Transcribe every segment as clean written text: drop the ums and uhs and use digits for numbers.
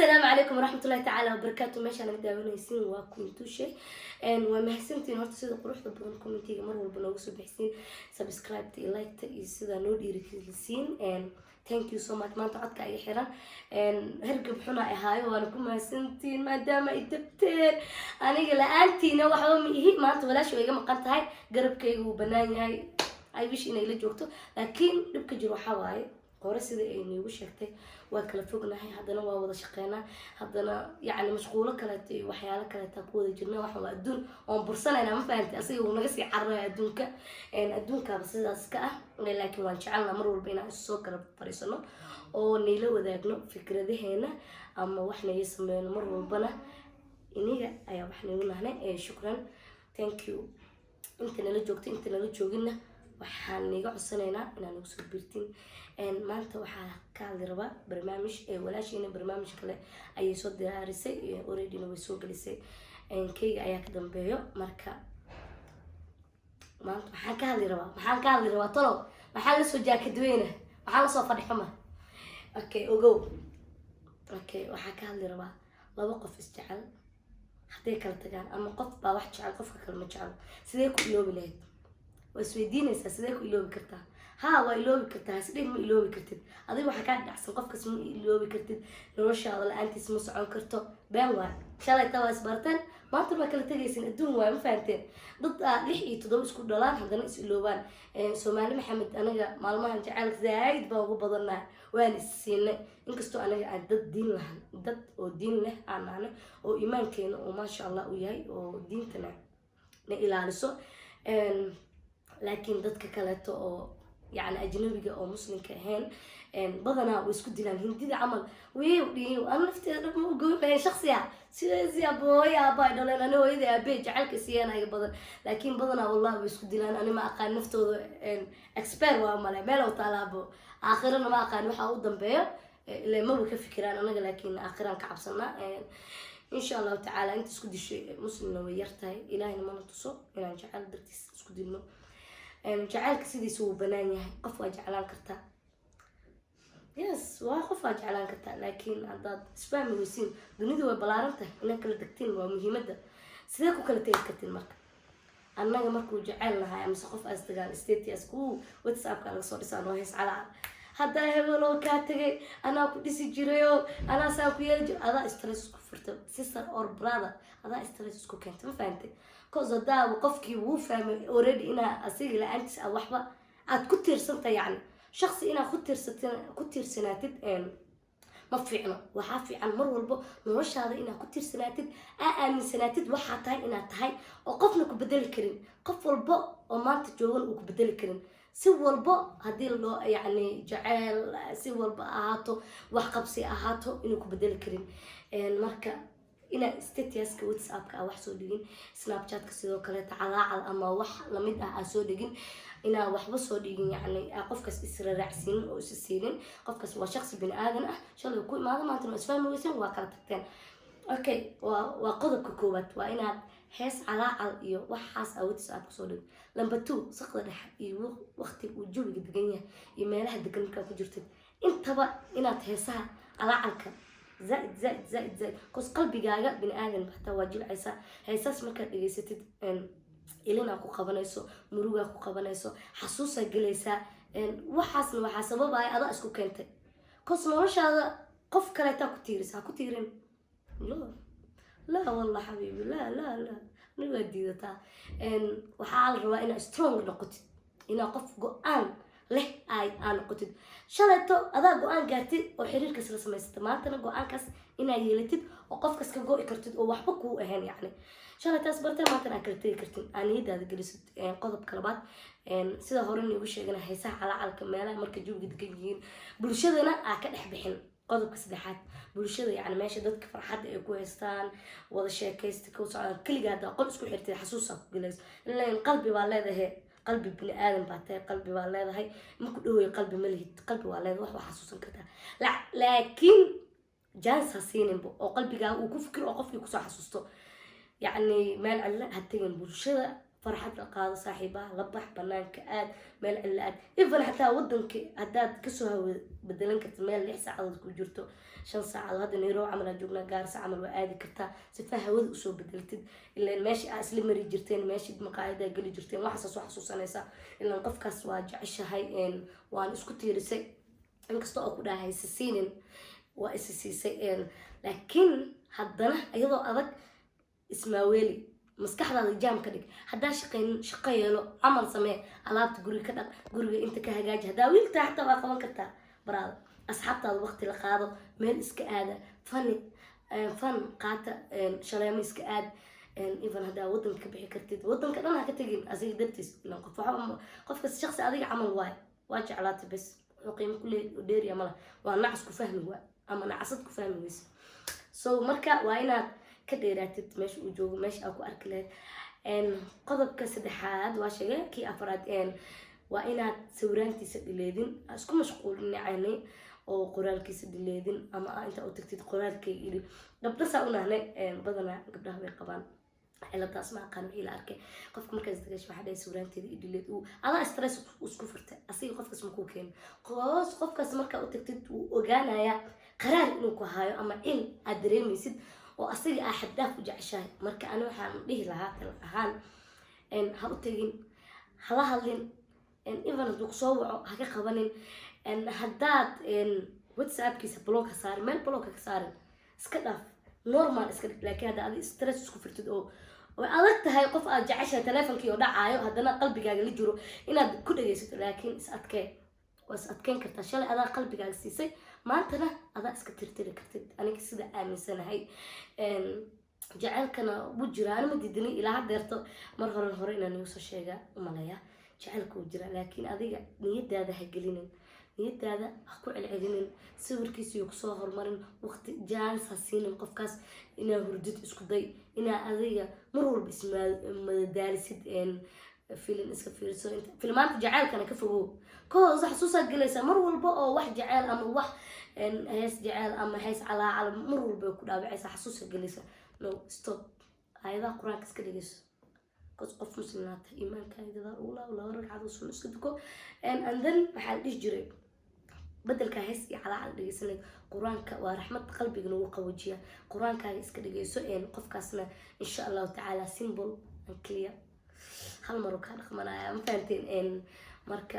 السلام عليكم ورحمة الله تعالى وبركاته. ماشي أنا مداونيسين وكنتوشي ومحسنتين هرت سيدا قروح بدون كومنتيga mar walba noogu soo bixisiin subscribe iyo like iyo sida noo dhiirigelisiin thank you so much maanta codka ay xiran hergab xuna ahaayo waana ku mahadsantiin maadaama ay dabteen aniga la'aantiina waxba ma ihi maanta walaashay iga maqan tahay garabkaygu uu banaan yahay ay wish inay la joogto laakiin dhibka jiro waxa waaye hore sida ay nagu sheegtay waa kala fognahay haddana waa wada shaqeynaa haddana yacni mashquulo kaleeto iyo waxyaalo kaleeta ku wada jirna waxa waa adduun oon bursanayna ma fahantay asiga uu naga sii cararaya adduunkaaba sidaas ka ah laakiin waan jecelnaa mar walba inaan isu soo garab fariisano oo nayla wadaagno fikradaheena ama wax naga sameyno mar walbana iniga ayaa wax nagu nahnay shukran thank you inta nala joogto inta nala joogina waxaan niga codsanaynaa inaan ugu soo birtin maanta waxaa ka hadli rabaa barnaamij walaashayna barnaamij kale ayay soo diyaarisay already way soo gelisay kayga ayaa ka dambeeyo marka maanta waxaan ka hadli rabaa tolo waxaan la soo jaakadweyna waxaan la soo fadhixuma okay waxaan ka hadli rabaa laba qof isjecel hadday kala tagaan ama qof baa wax jecel qofka kale ma jecel sidee ku iloobi lahayd واسودينيسا سيدك إلوبي كرتا ها وإلوبي كرتا سيدك ما إلوبي كرتد أضيف وحكاية أحسن قفك اسمه إلوبي كرتد نرشة ولا أنت اسمه سعون كرتو بانوار شالله تواس برتن ما ترى كلا تجيسين الدون وين مفهمتين ضد لحية تدوس كل دولار هذا ناس إلوبان سومالي محمد أنا معلومة عن جعلك زايد بابو بدلنا وين السين إنكستو أنا ضد دين له ضد ودين له أنا وإيمان كين وما شاء الله وياي ودين تنا إلى لسه لكن dadka kaleeto oo yaani ajnabiga oo muslimka ahayn badanaa way isku dilaan hindida camal way dhiin aan nafteeda dhab ma go'ay shakhsiya sida booya baa dhaleen ana hooyada aabbe jacaylka siiyanaga badan laakiin badanaa wallahi way isku dilaan ani ma aqaan naftooda expert waa male meel oo talaabo aakhirana ma aqaan waxa uu dambeeyo ilaa ma ka fikiraan anaga laakiin aakhiran ka cabsanaa إن شاء الله تعالى أنت سكودي شيء مسلم ويرتاي إلهي ما نتصو إلى جعل درتي سكودي إنه جعلك سيدي سو بنانية قفوا جعلان كرتا يس وقفوا جعلان كرتا لكن عنداد سبام ويسين دنيدو بلارنته إنك كلا دكتين ومهمة سيدك وكلا تيكتين مرك أنا مركو جعلنا هاي مسقف أصدقاء استيتي أسكو واتساب كان صار لسانه هيس على هذا هبلو كاتجي أنا كنت سجيريو أنا ساكويرج هذا استرس كفرت sister or brother هذا استرس كنت ما فهمتي كوزا دا وقفكي وفهم already إنا أسيج لأنت أو وحبة عاد كتير سنة يعني شخص إنا كتير سناتد ما في عنا وحافي عن مر والبو نوش هذا إنا كتير سناتد من سناتد وحتى إنا تهاي وقفنا كبدل كرين قف والبو وما تجون وكبدل كرين سوى البو هدي له يعني جعل سوى البو أهاتو وحقبسي أهاتو إنه كبدل كرين المركة إنا استيتياسك واتسابك أو حسودين سناب شات كسيدو كليت على أما وح لمد أسودين إنا وحبسودين يعني قفكس إسر رعسين أو سسيلين قفكس هو شخص بني آدم شو الله يكون ماذا ما أنتم أسفل موسم وكلتكتين أوكي وقضب كوكوبات وإنا حس على إيو وحاس أو واتسابك صودين لما تو سقط الحق إيو وقتي وجوبي دقنية يمالها دقنك كجرتين أنت بقى إنا تحسها على عنك زائد كوس قلبي جاجا بني آدم حتى واجب عيسى هيساس مركز إجازتي إلينا أكو قبنايسو مروجا أكو قبنايسو حسوسة جلسة وحاسبة بقى أضاء اسكو كنت كوس مش هذا قف كريتا كتيرين لا والله حبيبي لا نودي ذا وحال رواينا سترونج نقطة إنا قف قان له أنا قلت شلته هذا قوان قاتي وحرير كسر سميست ما أنت قوان كاس إنا يلتد وقف كاس كجو كرتد ووحبك وهن يعني شلته أصبرت ما أنت كرتين أنا هيدا جلست قضب كلبات سيدا هورني وش أنا حيسا على الكمالة مركز جوج دقيقين بلشدنا أكد حبحين قضب كسدحات بلشدة يعني ماشي ضدك فرحات كويستان ولا شيء كيستك وصار كل قاعدة قل اسكو حرتي حسوسة جلس لأن قلبي والله هي قلبي بني آدم بعتها قلبي والله هاي ممكن هو قلبي ملهي قلبي والله واحد حسوسا كده لا لكن جانس حسين بو أو قلبي جا وكفكر أو قفي كسر حسوسته يعني ما العلا هتجن برشة farxad la qaado saaxiibaha la bax banaanka aad meel cilla aad even xataa wadanka haddaad kasoo hawa bedelan karta meel 6 saacadood ku jirto 5 saacadood hadda Nairobi camal aan joognaa Gaarisa camal waa aadi kartaa sifa hawada usoo bedeltid ilaa meeshii aad isla mari jirteen meeshii maqaayada gali jirteen waxaas soo xasuusanaysa ilaa qofkaas waa jeceshahay waan isku tiirisay inkastoo oo ku dhahay siinin waa isisiisay laakiin haddana iyadoo adag ismaaweeli maskaxdaada jaam ka dhig haddaa shaqeeyno camal samee alaabta guriga ka dhaq guriga inta ka hagaaji haddaa wiiltaa xataa waa qaban kartaa baraada asxaabtaada waqti la qaado meel iska aada fan qaata shaleemo iska aad even haddaa wadanka ka bixi kartid wadanka dhan ha ka tegin asiga dartiis ilan qofkas shaqsi adiga camal waay waa jeclaatay bes qiimo kuley dheeriya mala waa nacas ku fahmi waa ama nacasad ku fahmi weysa so marka waa inaad ka dheeraatid meesha uu joogo meesha aad ku arki lahayd qodobka saddexaad waa sheegay kii afraad waa inaad sawiraantiisa dhileedin isku mashquulin yacni oo qoraalkiisa dhileedin ama inta u tagtid qoraalkayga idhi gabdha saa u nahnay badanaa gabdhaha way qabaan ciladaas ma aqaan wixii la arkay qofka markaas dagaasho waxaa dhahay sawiraanteeda idhileed adaa stress isku furtay asiga qofkaas ma kuu keeno qofkaas markaa u tagtid wuu ogaanayaa qaraar inuu ku hayo ama in aad dareemaysid oo asiga aa xaddaaf u jeceshahay marka ani waxaan dhihi lahaa tal ahaan ha u tegin hala hadlin even hadduu kusoo waco ha ka qabanin haddaad whatsappkiisa blog ka saarin meel blog ka saarin iska dhaaf normal iska dhig laakiin hadda adi stress isku firtid oo way adag tahay qof aad jeceshahay teleefonkii oo dhacaayo haddana qalbigaaga la jiro inaad ku dhagaysato laakiin is adkee waa is adkeyn kartaa shalay adaa qalbigaaga siisay maantana adaa iska tirtiri kartid aniga sida aaminsanahay jaceylkana wuu jiraa anima diidini ilaa haddeerto mar hore inaan igu soo sheegaa umaleeyaa jaceylka wuu jiraa laakiin adiga niyadaada ha gelinin niyadaada ha ku celcelinin sawirkiisa kusoo hormarin waqti jaanis ha siinin qofkaas inaa hurdid isku day inaa adiga mar walba ismadadaalisid filim iska fiirso filmaanta jaceylkana ka fogow kahoosa xasuusaa gelaysaa mar walba oo wax jaceyl ama wax hees jaceyl ama hees calaacal mar walba ku dhaawacaysaa xasuusaa gelaysaa no stop aayadaha qur-aanka iska dhegeyso qof muslimaata iimaankaaga ula laba ragcadood sun iska duko and then waxaa la dhihi jiray bedelka hees iyo calaacal dhegeysanay qur-aanka waa raxmad qalbiga lagu qaboojiya qur-aankaaga iska dhegeyso qofkaasna insha allahu tacaala symbol and clear hal mar ka dhaqmanaya ma fahanteen marka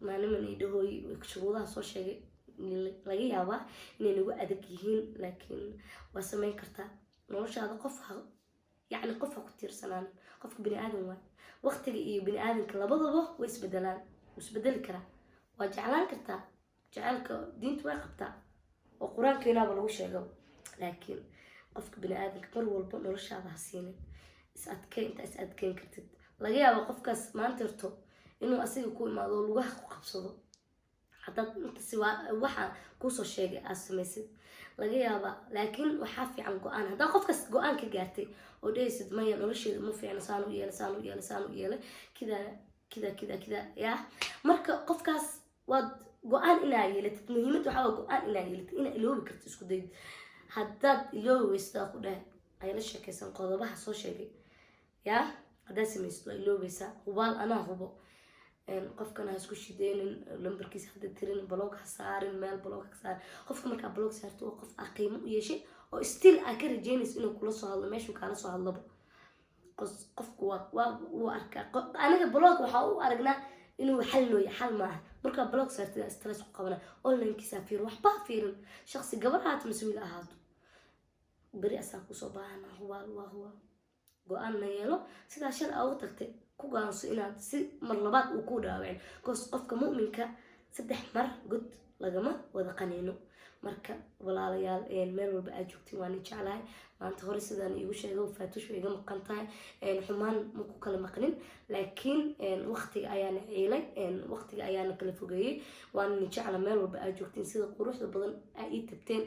maaliman ay dhahooy shuruudaha soo sheegay laga yaabaa inay nagu adag yihiin laakiin waa samayn kartaa noloshaada qof يعني قف كتير سنان قف بني آدم واحد وقت بني آدم كلا بضبه ويسبدلان ويسبدل كلا وجعلان كرتا جعلك دين توقفتا وقرآن كنا بلوش يجو لكن قف بني آدم كبر والبن ورش هذا حسينه اسأد كين كرتد لقيا وقف كاس ما انترتو إنه أصير يكون ما ذو لوجه قبصه حتى انت سوا وحى كوسو شيء أسمسد لقيا لكن وحافي عن قرآن هذا قف كاس قرآن كجاتي وديسد ما ينورش مو في لسانه يلا كذا يا مركا قفكاس واد قوان إنا يلت مهمته حاول قوان إنا يلت إنا إلوه كرت إسكو ديد حداد إلوه يستاقو ده أيلا شاكي سنقوضا بها سو شاكي يا هذا سميستو إلوه بيسا وبال أنا هبو qofkana isku shideen lambarkiisa hadda tirin blog hasaarin meel blog hasaar qofka marka blog saarto oo qof qiimo u yeeshay oo still ka rajeynayso inuu kula soo hadlo meeshu kala soo hadlabo qofku waa arka aniga blog waxa uu aragnaa inuu xal loo yahay maaha marka blog saartay stress ku qabana online kiisa fiir waxba fiirin shakhsi gabarhaat mas'uul ahaato bari asaa ku soo baahana huwa go'aan la yeelo sida shal aad u tagtay ku gaanso inaad si mar labaad uu ku dhaawacin qofka mu'minka 3 mar god lagama wada qaniino marka walaalayaal meel walba aad joogtiin waan jeclahay maanta hore sidaan iigu sheegay faatush iga maqan tahay xumaan ma ku kala maqnin laakiin waqtiga ayaan ciilay waqtiga ayaan kala fogeeyay waan jeclahay meel walba aad joogtiin sida quruxda badan ay tabteen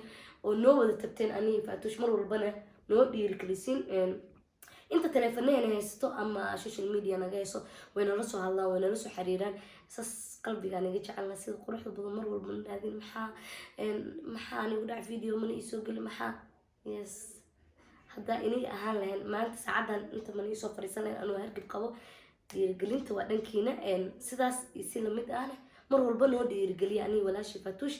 oo noo wada tabteen aniga faatush mar walbana noo dhiirigelisiin inta telefoonada haysto ama social media naga hayso wayna la soo hadlaan wayna la soo xiriiraan sas qalbiga aniga jecelna sida quruxda badan mar walba naadin maxaa anigu dhac video mana isoo gali maxaa yes haddaa iniga ahaan lahayn maanta saacadan inta man iisoo fariisan lahayn anuu hargab qabo dhiirigelinta waa dhankiina sidaas isi lamid ahna mar walba noo dhiirigeliya aniga walaashii Fatuush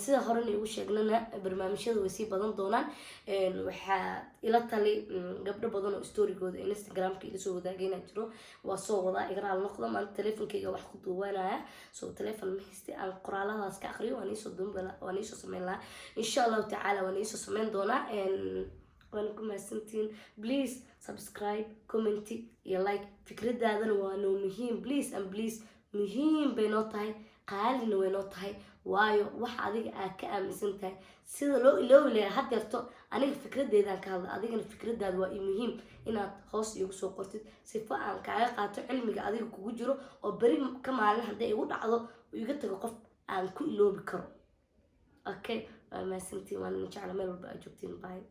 sida horena igu sheegnana barnaamijyada way sii badan doonaan waxaa ila tali gabdho badan oo storygooda Instagramka ila soo wadaagayna jiro waa soo wadaa igraal noqdo maanta telefonkayga wax ku duubanaya soo telefoon ma haysti aan qoraaladaas ka aqriyo waan iisoo sameyn lahaa insha Allah tacaala waan iisoo sameyn doonaa waan ku mahadsantiin please subscribe comment iyo like fikradaadana waa noo muhiim please and please muhiim bay noo tahay qaalina way noo tahay waayo wax adiga aad ka aaminsan tahay sida loo iloobi lahaa hadeerto aniga fikradeedaan ka hadla adigana fikradaada waa muhiim inaad hoos igu soo qortid sifa aan kaaga qaato cilmiga adiga kugu jiro oo bari ka maalin haday igu dhacdo iga tago qof aan ku iloobi karo okay ma santii waan jecel meel walba aad joogtiin bye